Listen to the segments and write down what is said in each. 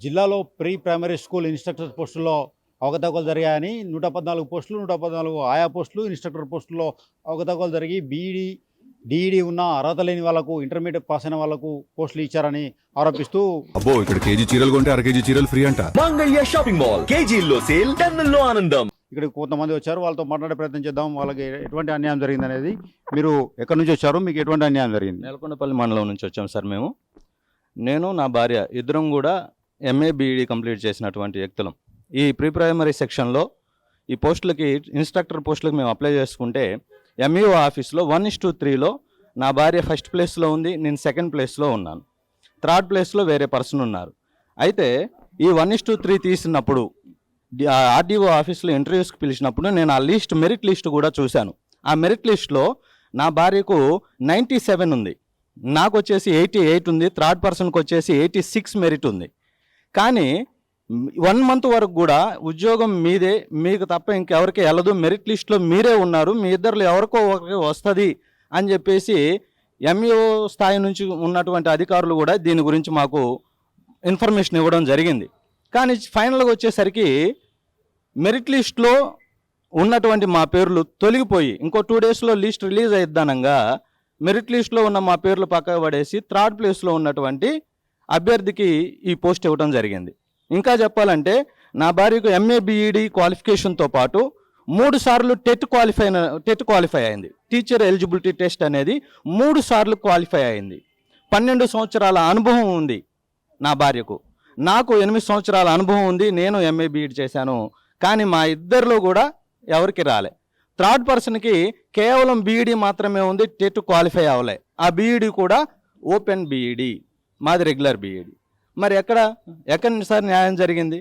జిల్లాలో pre primary school instructor పోస్టుల్లో అవకతవకలు జరిగాయని 114 పోస్టులు 114 ఆయా పోస్టులు ఇన్స్ట్రక్టర్ పోస్టుల్లో అవకతవకలు జరిగి బీఈడి డిఈడి ఉన్న అర్హత లేని వాళ్ళకు ఇంటర్మీడియట్ పాస్ అయిన వాళ్ళకు పోస్టులు ఇచ్చారని ఆరోపిస్తూ అబ్బో ఇక్కడ కేజీ చీరలు కొంటే అర కేజీ చీరలు ఫ్రీ అంట. మంగళ్య షాపింగ్ మాల్, కేజీల్లో సేల్, టన్నుల్లో ఆనందం. ఇక్కడికి కొంతమంది వచ్చారు, వాళ్ళతో మాట్లాడే ప్రయత్నం చేద్దాం. వాళ్ళకి ఎటువంటి అన్యాయం జరిగింది అనేది. మీరు ఎక్కడి నుంచి వచ్చారు, మీకు ఎటువంటి అన్యాయం జరిగింది? నేలకొండపల్లి మండలం నుంచి వచ్చాం సార్ మేము. నేను నా భార్య ఇద్దరం కూడా ఎంఏ బీఈడి కంప్లీట్ చేసినటువంటి వ్యక్తులం. ఈ ప్రీ ప్రైమరీ సెక్షన్లో ఈ పోస్టులకి ఇన్స్ట్రక్టర్ పోస్టులకు మేము అప్లై చేసుకుంటే ఎంఈఓ ఆఫీస్లో 1:3లో నా భార్య ఫస్ట్ ప్లేస్లో ఉంది, నేను సెకండ్ ప్లేస్లో ఉన్నాను, థర్డ్ ప్లేస్లో వేరే పర్సన్ ఉన్నారు. అయితే ఈ 1:3 తీసినప్పుడు ఆర్డీఓ ఆఫీస్లో ఇంటర్వ్యూస్కి పిలిచినప్పుడు నేను ఆ మెరిట్ లిస్ట్ కూడా చూశాను. ఆ మెరిట్ లిస్ట్లో నా భార్యకు 97 ఉంది, నాకు వచ్చేసి 88 ఉంది, థర్డ్ పర్సన్కి వచ్చేసి 86 మెరిట్ ఉంది. కానీ 1 మంత్ వరకు కూడా ఉద్యోగం మీదే, మీకు తప్ప ఇంకెవరికి వెళ్ళదు, మెరిట్ లిస్ట్లో మీరే ఉన్నారు, మీ ఇద్దరు ఎవరికో ఒకరికి వస్తుంది అని చెప్పేసి ఎంఈఓ స్థాయి నుంచి ఉన్నటువంటి అధికారులు కూడా దీని గురించి మాకు ఇన్ఫర్మేషన్ ఇవ్వడం జరిగింది. కానీ ఫైనల్గా వచ్చేసరికి మెరిట్ లిస్ట్లో ఉన్నటువంటి మా పేర్లు తొలగిపోయి ఇంకో 2 డేస్లో లిస్ట్ రిలీజ్ అయిద్దానంగా మెరిట్ లిస్ట్లో ఉన్న మా పేర్లు పక్కకు పడేసి థర్డ్ ప్లేస్లో ఉన్నటువంటి అభ్యర్థికి ఈ పోస్ట్ ఇవ్వడం జరిగింది. ఇంకా చెప్పాలంటే నా భార్యకు ఎంఏ బీఈడి క్వాలిఫికేషన్తో పాటు 3 సార్లు టెట్ క్వాలిఫై అయింది. టీచర్ ఎలిజిబిలిటీ టెస్ట్ అనేది 3 సార్లు క్వాలిఫై అయింది. 12 సంవత్సరాల అనుభవం ఉంది నా భార్యకు. నాకు 8 సంవత్సరాల అనుభవం ఉంది, నేను ఎంఏ బీఈడి చేశాను. కానీ మా ఇద్దరిలో కూడా ఎవరికి రాలే. థర్డ్ పర్సన్కి కేవలం బీఈడి మాత్రమే ఉంది, టెట్ క్వాలిఫై అవ్వలే. ఆ బీఈడి కూడా ఓపెన్ బీఈడి, మాది రెగ్యులర్ బీఈడి. మరి ఎక్కడి సార్ న్యాయం జరిగింది?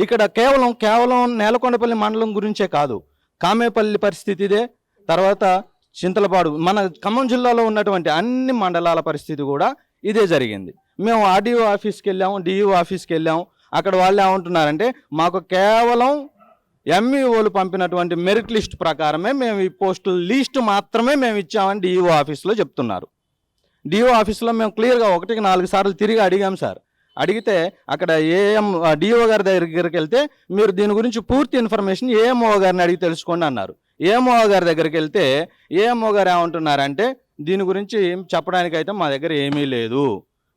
ఇక్కడ కేవలం నేలకొండపల్లి మండలం గురించే కాదు, కామేపల్లి పరిస్థితి ఇదే, తర్వాత చింతలపాడు, మన ఖమ్మం జిల్లాలో ఉన్నటువంటి అన్ని మండలాల పరిస్థితి కూడా ఇదే జరిగింది. మేము ఆర్డీఓ ఆఫీస్కి వెళ్ళాము, డిఈఓ ఆఫీస్కి వెళ్ళాము. అక్కడ వాళ్ళు ఏమంటున్నారంటే మాకు కేవలం ఎంఈఓలు పంపినటువంటి మెరిట్ లిస్ట్ ప్రకారమే మేము ఈ పోస్టుల లిస్ట్ మాత్రమే మేము ఇచ్చామని డిఈఓ ఆఫీస్లో చెప్తున్నారు. డిఓ ఆఫీస్లో మేము క్లియర్గా 1కి 4 సార్లు తిరిగి అడిగాం సార్. అడిగితే అక్కడ డిఓ గారి దగ్గరికి వెళ్తే మీరు దీని గురించి పూర్తి ఇన్ఫర్మేషన్ ఏఎంఓ గారిని అడిగి తెలుసుకోండి అన్నారు. ఏఎంఓ గారి దగ్గరికి వెళ్తే ఏఎంఓ గారు ఏమంటున్నారంటే దీని గురించి చెప్పడానికైతే మా దగ్గర ఏమీ లేదు,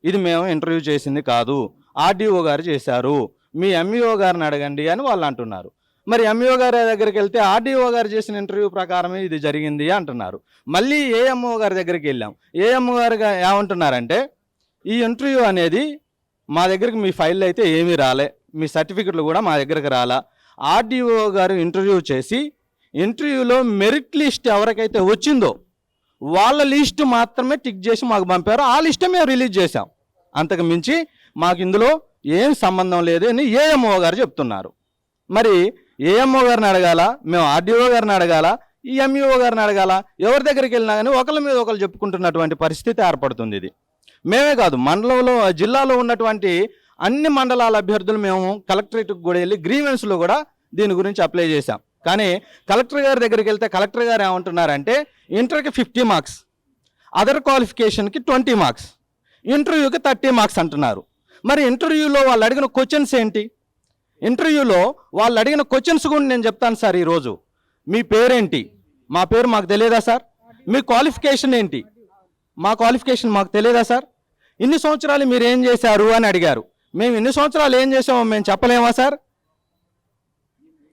ఇది మేము ఇంటర్వ్యూ చేసింది కాదు, ఆర్డీఓ గారు చేశారు, మీ ఎంఈఓ గారిని అడగండి అని వాళ్ళు అంటున్నారు. మరి ఎంఈఓ గారి దగ్గరికి వెళ్తే ఆర్డీఓ గారు చేసిన ఇంటర్వ్యూ ప్రకారమే ఇది జరిగింది అంటున్నారు. మళ్ళీ ఏఎంఓ గారి దగ్గరికి వెళ్ళాం. ఏఎంఓ గారు ఏమంటున్నారంటే ఈ ఇంటర్వ్యూ అనేది మా దగ్గరికి మీ ఫైల్లో అయితే ఏమీ రాలే, మీ సర్టిఫికెట్లు కూడా మా దగ్గరికి రాలా. ఆర్డీఓ గారు ఇంటర్వ్యూ చేసి ఇంటర్వ్యూలో మెరిట్ లిస్ట్ ఎవరికైతే వచ్చిందో వాళ్ళ లిస్ట్ మాత్రమే టిక్ చేసి మాకు పంపారు. ఆ లిస్టే మేము రిలీజ్ చేసాం. అంతకు మించి మాకు ఇందులో ఏం సంబంధం లేదు అని ఏఎంఓ గారు చెప్తున్నారు. మరి ఏఎంఓ గారిని అడగాల, మేము ఆర్డీఓ గారిని అడగాల, ఈ ఎంఈఓ గారిని అడగాల, ఎవరి దగ్గరికి వెళ్ళినా కానీ ఒకరి మీద ఒకరు చెప్పుకుంటున్నటువంటి పరిస్థితి ఏర్పడుతుంది. ఇది మేమే కాదు, మండలంలో జిల్లాలో ఉన్నటువంటి అన్ని మండలాల అభ్యర్థులు మేము కలెక్టరేట్కి కూడా వెళ్ళి గ్రీవెన్స్లో కూడా దీని గురించి అప్లై చేశాం. కానీ కలెక్టర్ గారి దగ్గరికి వెళ్తే కలెక్టర్ గారు ఏమంటున్నారంటే ఇంటర్కి 50 మార్క్స్, అదర్ క్వాలిఫికేషన్కి 20 మార్క్స్, ఇంటర్వ్యూకి 30 మార్క్స్ అంటున్నారు. మరి ఇంటర్వ్యూలో వాళ్ళు అడిగిన క్వశ్చన్స్ ఏంటి? ఇంటర్వ్యూలో వాళ్ళు అడిగిన క్వశ్చన్స్ కూడా నేను చెప్తాను సార్. ఈరోజు మీ పేరేంటి? మా పేరు మాకు తెలియదా సార్? మీ క్వాలిఫికేషన్ ఏంటి? మా క్వాలిఫికేషన్ మాకు తెలియదా సార్? ఇన్ని సంవత్సరాలు మీరు ఏం చేశారు అని అడిగారు. మేము ఇన్ని సంవత్సరాలు ఏం చేసామో మేము చెప్పలేమా సార్?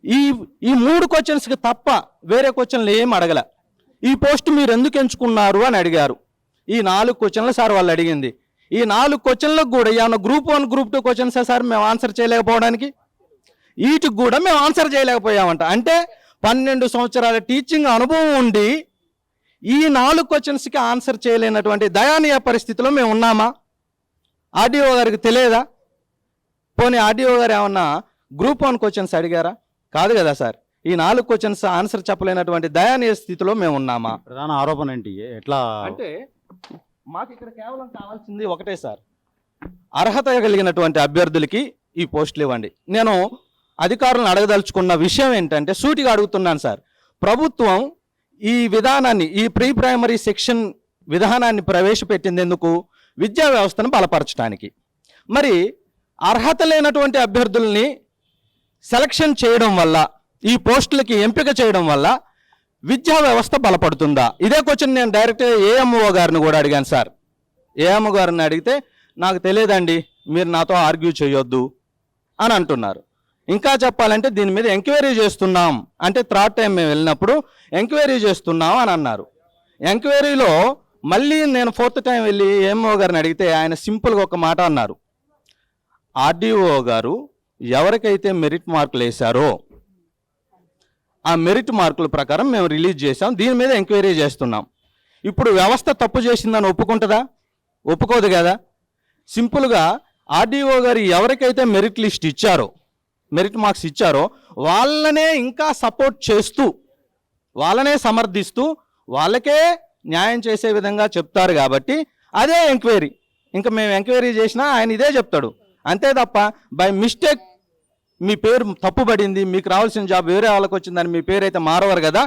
ఈ 3 క్వశ్చన్స్కి తప్ప వేరే క్వశ్చన్లు ఏం అడగల. ఈ పోస్ట్ మీరు ఎందుకు ఎంచుకున్నారు అని అడిగారు. ఈ 4 క్వశ్చన్లు సార్ వాళ్ళు అడిగింది. ఈ 4 క్వశ్చన్లకు కూడా ఏమన్నా గ్రూప్ 1 గ్రూప్ 2 క్వశ్చన్సే సార్ మేము ఆన్సర్ చేయలేకపోవడానికి? వీటికి కూడా మేము ఆన్సర్ చేయలేకపోయామంట. అంటే 12 సంవత్సరాల టీచింగ్ అనుభవం ఉండి ఈ 4 క్వశ్చన్స్కి ఆన్సర్ చేయలేనటువంటి దయానీయ పరిస్థితిలో మేము ఉన్నామా? ఆర్డీఓ గారికి తెలియదా? పోనీ ఆర్డీఓ గారు ఏమన్నా గ్రూప్ 1 క్వశ్చన్స్ అడిగారా? కాదు కదా సార్. ఈ 4 క్వశ్చన్స్ ఆన్సర్ చెప్పలేనటువంటి దయానీయ స్థితిలో మేము ఉన్నామా? ప్రధాన ఆరోపణ ఏంటి? ఎట్లా అంటే మాకు ఇక్కడ కేవలం కావాల్సింది ఒకటే సార్, అర్హత కలిగినటువంటి అభ్యర్థులకి ఈ పోస్టులు ఇవ్వండి. నేను అధికారులను అడగదలుచుకున్న విషయం ఏంటంటే సూటిగా అడుగుతున్నాను సార్. ప్రభుత్వం ఈ విధానాన్ని, ఈ ప్రీ ప్రైమరీ సెక్షన్ విధానాన్ని ప్రవేశపెట్టింది ఎందుకు? విద్యా వ్యవస్థను బలపరచడానికి. మరి అర్హత లేనటువంటి అభ్యర్థుల్ని సెలక్షన్ చేయడం వల్ల, ఈ పోస్టులకి ఎంపిక చేయడం వల్ల విద్యా వ్యవస్థ బలపడుతుందా? ఇదే క్వశ్చన్ నేను డైరెక్ట్గా ఏఎంఓ గారిని కూడా అడిగాను సార్. ఏఎంఓ గారిని అడిగితే నాకు తెలియదండి, మీరు నాతో ఆర్గ్యూ చేయొద్దు అని అంటున్నారు. ఇంకా చెప్పాలంటే దీని మీద ఎంక్వైరీ చేస్తున్నాం అంటే, థర్డ్ టైం మేము వెళ్ళినప్పుడు ఎంక్వైరీ చేస్తున్నాం అని అన్నారు. ఎంక్వైరీలో మళ్ళీ నేను ఫోర్త్ టైం వెళ్ళి ఏఎంఓ గారిని అడిగితే ఆయన సింపుల్గా ఒక మాట అన్నారు, ఆర్డీఓ గారు ఎవరికైతే మెరిట్ మార్కులు వేశారో ఆ మెరిట్ మార్కుల ప్రకారం మేము రిలీజ్ చేసాం, దీని మీద ఎంక్వైరీ చేస్తున్నాం. ఇప్పుడు వ్యవస్థ తప్పు చేసిందని ఒప్పుకుంటుందా? ఒప్పుకోదు కదా. సింపుల్గా ఆర్డీఓ గారు ఎవరికైతే మెరిట్ లిస్ట్ ఇచ్చారో, మెరిట్ మార్క్స్ ఇచ్చారో వాళ్ళనే ఇంకా సపోర్ట్ చేస్తూ, వాళ్ళనే సమర్థిస్తూ, వాళ్ళకే న్యాయం చేసే విధంగా చెప్తారు కాబట్టి అదే ఎంక్వైరీ. ఇంకా మేము ఎంక్వైరీ చేసినా ఆయన ఇదే చెప్తాడు. అంతే తప్ప బై మిస్టేక్ మీ పేరు తప్పుపడింది, మీకు రావాల్సిన జాబ్ వేరే వాళ్ళకి వచ్చిందని మీ పేరు అయితే మారవరు కదా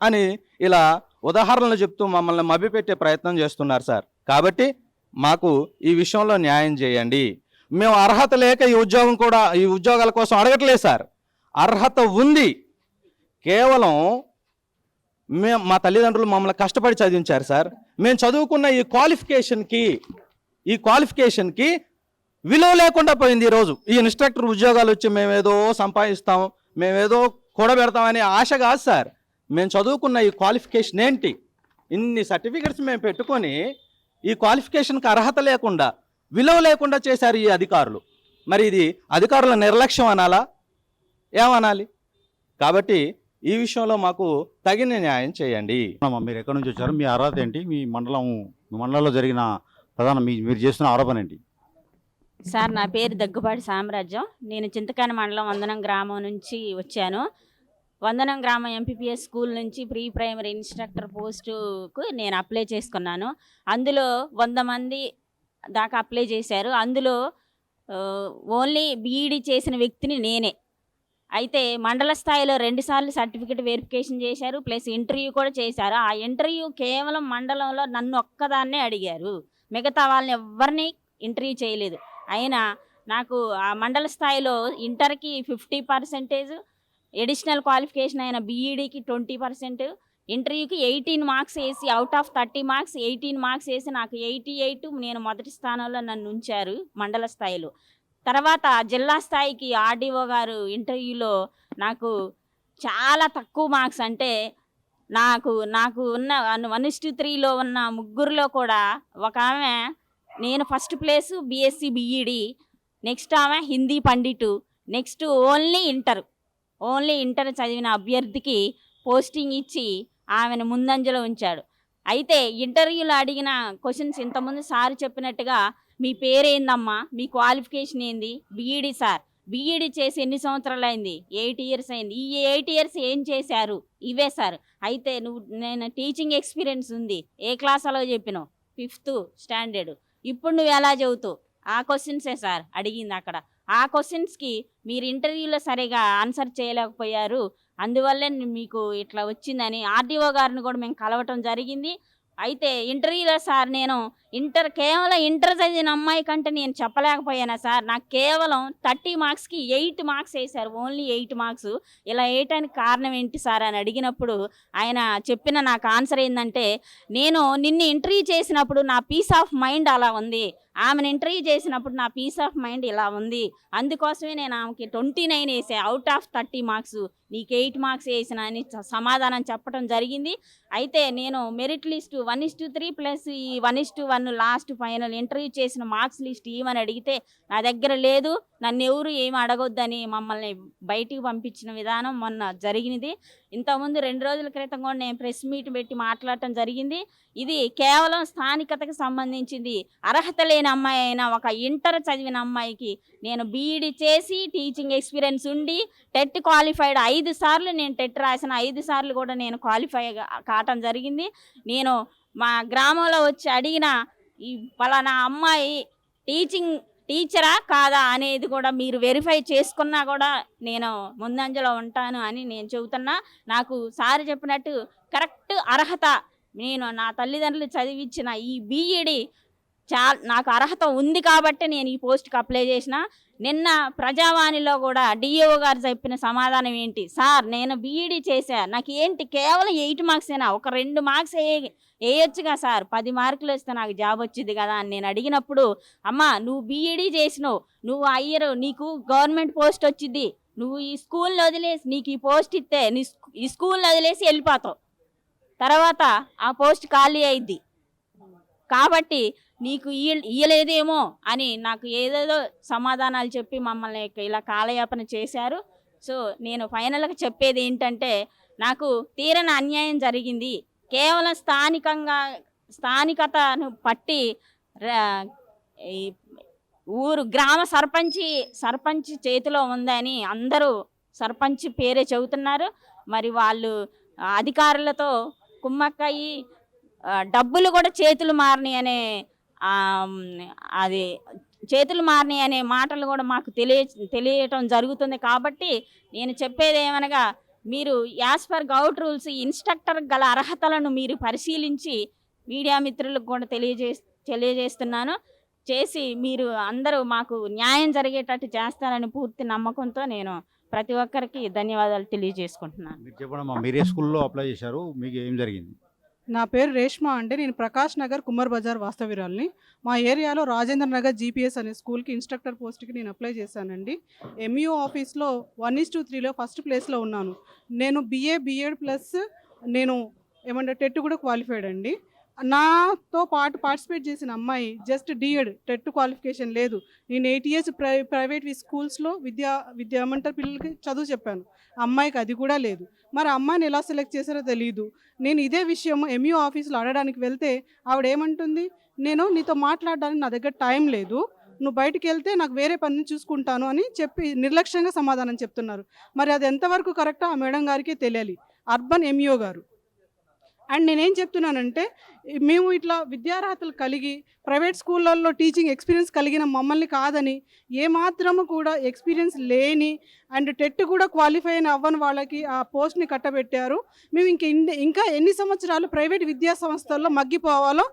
అని ఇలా ఉదాహరణలు చెప్తూ మమ్మల్ని మభ్యపెట్టే ప్రయత్నం చేస్తున్నారు సార్. కాబట్టి మాకు ఈ విషయంలో న్యాయం చేయండి. మేము అర్హత లేక ఈ ఉద్యోగాల కోసం అడగట్లేదు సార్. అర్హత ఉంది. కేవలం మా తల్లిదండ్రులు మమ్మల్ని కష్టపడి చదివించారు సార్. మేము చదువుకున్న ఈ క్వాలిఫికేషన్కి విలువ లేకుండా పోయింది. ఈరోజు ఈ ఇన్స్ట్రక్టర్ ఉద్యోగాలు వచ్చి మేమేదో సంపాదిస్తాం, మేమేదో కూడబెడతామనే ఆశ కాదు సార్. మేము చదువుకున్న ఈ క్వాలిఫికేషన్ ఏంటి? ఇన్ని సర్టిఫికెట్స్ మేము పెట్టుకొని ఈ క్వాలిఫికేషన్కి అర్హత లేకుండా, విలువ లేకుండా చేశారు ఈ అధికారులు. మరి ఇది అధికారుల నిర్లక్ష్యం అనాలా, ఏమనాలి? కాబట్టి ఈ విషయంలో మాకు తగిన న్యాయం చేయండి. మీరు ఎక్కడి నుంచి వచ్చారు? మీ అర్హత ఏంటి? మీ మండలంలో జరిగిన మీరు చేస్తున్న ఆరోపణ ఏంటి? సార్, నా పేరు దగ్గుబాటి సామ్రాజ్యం. నేను చింతకాని మండలం వందనం గ్రామం నుంచి వచ్చాను. వందనం గ్రామం ఎంపీపీఎస్ స్కూల్ నుంచి ప్రీ ప్రైమరీ ఇన్స్ట్రక్టర్ పోస్టుకు నేను అప్లై చేసుకున్నాను. అందులో 100 మంది దాకా అప్లై చేశారు. అందులో ఓన్లీ బీఈడీ చేసిన వ్యక్తిని నేనే. అయితే మండల స్థాయిలో 2 సార్లు సర్టిఫికేట్ వెరిఫికేషన్ చేశారు, ప్లస్ ఇంటర్వ్యూ కూడా చేశారు. ఆ ఇంటర్వ్యూ కేవలం మండలంలో నన్ను ఒక్కదాన్నే అడిగారు, మిగతా వాళ్ళని ఎవరిని ఇంటర్వ్యూ చేయలేదు. అయినా నాకు ఆ మండల స్థాయిలో ఇంటర్కి 50%, ఎడిషనల్ క్వాలిఫికేషన్ అయిన బీఈడీకి 20%, ఇంటర్వ్యూకి 18 మార్క్స్ వేసి, అవుట్ ఆఫ్ 30 మార్క్స్ 18 మార్క్స్ వేసి నాకు 88, నేను మొదటి స్థానంలో నన్ను ఉంచారు మండల స్థాయిలో. తర్వాత జిల్లా స్థాయికి ఆర్డీఓ గారు ఇంటర్వ్యూలో నాకు చాలా తక్కువ మార్క్స్, అంటే నాకు ఉన్న 1:3లో ఉన్న ముగ్గురులో కూడా ఒక ఆమె, నేను first place BSc BEd, next ఆమె Hindi pandit, next only inter చదివిన అభ్యర్థికి పోస్టింగ్ ఇచ్చి ఆమెను ముందంజలో ఉంచాడు. అయితే ఇంటర్వ్యూలో అడిగిన క్వశ్చన్స్ ఇంతకుముందు సార్ చెప్పినట్టుగా, మీ పేరేందమ్మా, మీ క్వాలిఫికేషన్ ఏంది? BEd sir. బీఈడీ చేసి ఎన్ని సంవత్సరాలు అయింది? 8 ఇయర్స్ అయింది. ఈ 8 ఇయర్స్ ఏం చేశారు? ఇవే సార్. అయితే నేను టీచింగ్ ఎక్స్పీరియన్స్ ఉంది. ఏ క్లాస్ అలో చెప్పినావు? 5th standard. ఇప్పుడు నువ్వు ఎలా చదువుతావు? ఆ క్వశ్చన్సే సార్ అడిగింది అక్కడ. ఆ క్వశ్చన్స్కి మీరు ఇంటర్వ్యూలో సరిగా ఆన్సర్ చేయలేకపోయారు, అందువల్లే మీకు ఇట్లా వచ్చిందని ఆర్డీఓ గారిని కూడా మేము కలవటం జరిగింది. అయితే ఇంటర్వ్యూలో సార్, నేను కేవలం ఇంటర్ చదివిన అమ్మాయి కంటే నేను చెప్పలేకపోయానా సార్? నాకు కేవలం 30 మార్క్స్కి 8 మార్క్స్ వేశారు, ఓన్లీ 8 మార్క్స్. ఇలా వేయటానికి కారణం ఏంటి సార్ అని అడిగినప్పుడు ఆయన చెప్పిన నాకు ఆన్సర్ ఏంటంటే, నేను నిన్ను ఇంటర్వ్యూ చేసినప్పుడు నా పీస్ ఆఫ్ మైండ్ అలా ఉంది, ఆమెను ఇంటర్వ్యూ చేసినప్పుడు నా పీస్ ఆఫ్ మైండ్ ఇలా ఉంది, అందుకోసమే నేను ఆమెకి 29 వేసా, అవుట్ ఆఫ్ 30 మార్క్స్, నీకు 8 మార్క్స్ వేసిన అని సమాధానం చెప్పడం జరిగింది. అయితే నేను మెరిట్ లిస్టు 1:3 ప్లస్ ఈ 1:1 లాస్ట్ ఫైనల్ ఇంటర్వ్యూ చేసిన మార్క్స్ లిస్ట్ ఇవ్వమని అడిగితే నా దగ్గర లేదు, నన్ను ఎవరు ఏమి అడగొద్దని మమ్మల్ని బయటికి పంపించిన విధానం మొన్న జరిగినది. ఇంతకుముందు 2 రోజుల క్రితం కూడా నేను ప్రెస్ మీట్ పెట్టి మాట్లాడటం జరిగింది. ఇది కేవలం స్థానికతకు సంబంధించింది. అర్హత లేని అమ్మాయి అయినా ఒక ఇంటర్ చదివిన అమ్మాయికి నేను బీఈడీ చేసి టీచింగ్ ఎక్స్పీరియన్స్ ఉండి టెట్ క్వాలిఫైడ్ 5 సార్లు నేను టెట్ రాసిన, 5 సార్లు కూడా నేను క్వాలిఫై కావటం జరిగింది. నేను మా గ్రామంలో వచ్చి అడిగిన ఈ పలానా అమ్మాయి టీచరా కాదా అనేది కూడా మీరు వెరిఫై చేసుకున్నా కూడా నేను ముందంజలో ఉంటాను అని నేను చెబుతున్నా. నాకు సార్ చెప్పినట్టు కరెక్ట్ అర్హత, నేను నా తల్లిదండ్రులు చదివించిన ఈ బీఈడీ నాకు అర్హత ఉంది కాబట్టి నేను ఈ పోస్ట్కి అప్లై చేసిన. నిన్న ప్రజావాణిలో కూడా డిఈఓ గారు చెప్పిన సమాధానం ఏంటి, సార్ నేను బీఈడీ చేశా, నాకు ఏంటి కేవలం 8 మార్క్సేనా, ఒక 2 మార్క్స్ వేయొచ్చుగా సార్, 10 మార్కులు వస్తే నాకు జాబ్ వచ్చింది కదా అని నేను అడిగినప్పుడు, అమ్మా నువ్వు బీఈడీ చేసినావు, నువ్వు అయ్యరు, నీకు గవర్నమెంట్ పోస్ట్ వచ్చింది, నువ్వు ఈ స్కూల్ని వదిలేసి, నీకు ఈ పోస్ట్ ఇస్తే ఈ స్కూల్ని వదిలేసి వెళ్ళిపోతావు, తర్వాత ఆ పోస్ట్ ఖాళీ అయింది కాబట్టి నీకు ఇయ్యలేదేమో అని నాకు ఏదేదో సమాధానాలు చెప్పి మమ్మల్ని ఇలా కాలయాపన చేశారు. సో నేను ఫైనల్గా చెప్పేది ఏంటంటే, నాకు తీరని అన్యాయం జరిగింది. కేవలం స్థానికతను పట్టి ఈ గ్రామ సర్పంచ్ చేతిలో ఉందని అందరూ సర్పంచ్ పేరే చెబుతున్నారు. మరి వాళ్ళు అధికారులతో కుమ్మక్కయి డబ్బులు కూడా చేతులు మారినాయి అనే మాటలు కూడా మాకు తెలియటం జరుగుతుంది. కాబట్టి నేను చెప్పేది ఏమనగా, మీరు as per govt rules instructor గల అర్హతలను మీరు పరిశీలించి మీడియా మిత్రులకు కూడా తెలియజేస్తున్నాను. చేసి మీరు అందరూ మాకు న్యాయం జరిగేటట్టు చేస్తారని పూర్తి నమ్మకంతో నేను ప్రతి ఒక్కరికి ధన్యవాదాలు తెలియజేసుకుంటున్నాను. మీరు చెప్పండి, మీరే స్కూల్లో అప్లై చేశారు, మీకు ఏం జరిగింది? నా పేరు రేష్మా అండి. నేను ప్రకాష్ నగర్ కుమ్మర్ బజార్ వాస్తవ్యురాల్ని. మా ఏరియాలో రాజేంద్ర నగర్ జీపీఎస్ అనే స్కూల్కి ఇన్స్ట్రక్టర్ పోస్ట్కి నేను అప్లై చేశానండి. ఎంఈఓ ఆఫీస్లో 1:3లో ఫస్ట్ ప్లేస్లో ఉన్నాను. నేను బిఎడ్ ప్లస్ నేను టెట్ కూడా క్వాలిఫైడ్ అండి. నాతో పాటు పార్టిసిపేట్ చేసిన అమ్మాయి జస్ట్ డిఎడ్, టెట్ క్వాలిఫికేషన్ లేదు. నేను 8 years ప్రైవేట్ స్కూల్స్లో పిల్లలకి చదువు చెప్పాను. అమ్మాయికి అది కూడా లేదు. మరి అమ్మాయిని ఎలా సెలెక్ట్ చేశారో తెలియదు. నేను ఇదే విషయం ఎంఈఓ ఆఫీస్లో అడగడానికి వెళ్తే ఆవిడ ఏమంటుంది, నేను నీతో మాట్లాడడానికి నా దగ్గర టైం లేదు, నువ్వు బయటికి వెళ్తే నాకు వేరే పని చూసుకుంటాను అని చెప్పి నిర్లక్ష్యంగా సమాధానం చెప్తున్నారు. మరి అది ఎంతవరకు కరెక్టో ఆ మేడం గారికి తెలియాలి, అర్బన్ ఎంఈఓ గారు. అండ్ నేనేం చెప్తున్నానంటే, మేము ఇట్లా విద్యార్హతలు కలిగి ప్రైవేట్ స్కూళ్ళల్లో టీచింగ్ ఎక్స్పీరియన్స్ కలిగిన మమ్మల్ని కాదని, ఏమాత్రము కూడా ఎక్స్పీరియన్స్ లేని అండ్ టెట్ కూడా క్వాలిఫై అవ్వని వాళ్ళకి ఆ పోస్ట్ని కట్టబెట్టారు. మేము ఇంకా ఎన్ని సంవత్సరాలు ప్రైవేట్ విద్యా సంస్థల్లో మగ్గిపోవాలో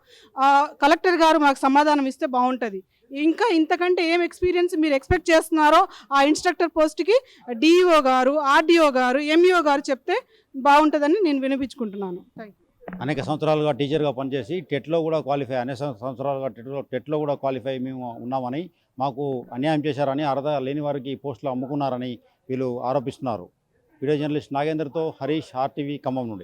కలెక్టర్ గారు మాకు సమాధానం ఇస్తే బాగుంటుంది. ఇంకా ఇంతకంటే ఏం ఎక్స్పీరియన్స్ మీరు ఎక్స్పెక్ట్ చేస్తున్నారో ఆ ఇన్స్ట్రక్టర్ పోస్ట్కి డిఈఓ గారు, ఆర్డీఓ గారు, ఎంఈఓ గారు చెప్తే బాగుంటుందని నేను వినిపించుకుంటున్నాను. Thank you. అనేక సంవత్సరాలుగా టీచర్గా పనిచేసి టెట్లో కూడా క్వాలిఫై, అనేక సంవత్సరాలుగా టెట్లో కూడా క్వాలిఫై మేము ఉన్నామని, మాకు అన్యాయం చేశారని, అర్హత లేని వారికి పోస్టులు అమ్ముకున్నారని వీళ్ళు ఆరోపిస్తున్నారు. వీడియో జర్నలిస్ట్ నాగేందర్తో హరీష్, RTV ఖమ్మం నుండి.